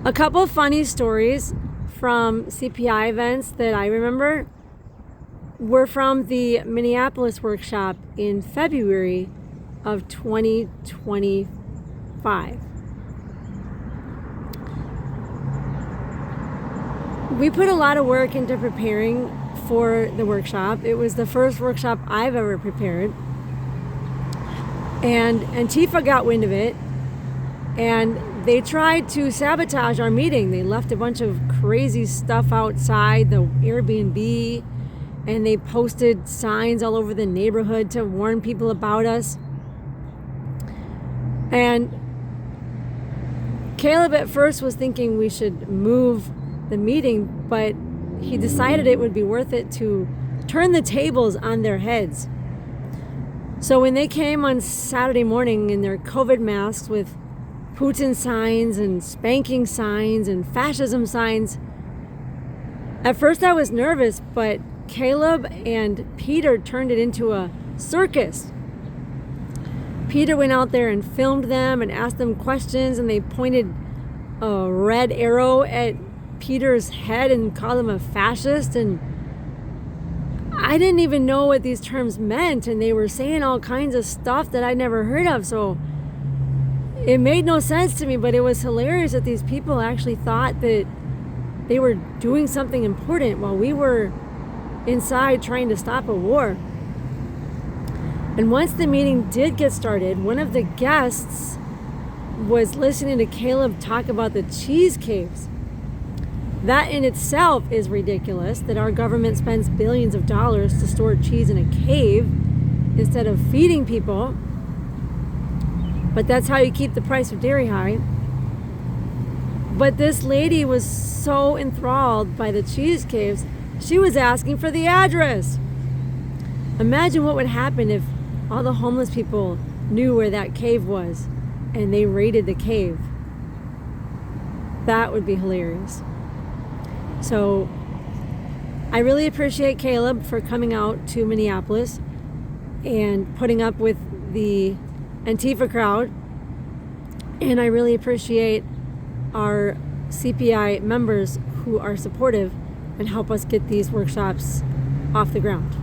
A couple of funny stories from CPI events that I remember were from the Minneapolis workshop in February of 2025. We put a lot of work into preparing for the workshop. It was the first workshop I've ever prepared. And Antifa got wind of it, and they tried to sabotage our meeting. They left a bunch of crazy stuff outside the Airbnb, and they posted signs all over the neighborhood to warn people about us. And Caleb at first was thinking we should move the meeting, but he decided it would be worth it to turn the tables on their heads. So when they came on Saturday morning in their COVID masks with Putin signs and spanking signs and fascism signs, at first I was nervous, but Caleb and Peter turned it into a circus. Peter went out there and filmed them and asked them questions, and they pointed a red arrow at Peter's head and called him a fascist. And I didn't even know what these terms meant, and they were saying all kinds of stuff that I'd never heard of, so it made no sense to me. But it was hilarious that these people actually thought that they were doing something important while we were inside trying to stop a war. And once the meeting did get started, one of the guests was listening to Caleb talk about the cheese caves. That in itself is ridiculous, that our government spends billions of dollars to store cheese in a cave instead of feeding people. But that's how you keep the price of dairy high. But this lady was so enthralled by the cheese caves, she was asking for the address. Imagine what would happen if all the homeless people knew where that cave was and they raided the cave. That would be hilarious. So I really appreciate Caleb for coming out to Minneapolis and putting up with the Antifa crowd. And I really appreciate our CPI members who are supportive and help us get these workshops off the ground.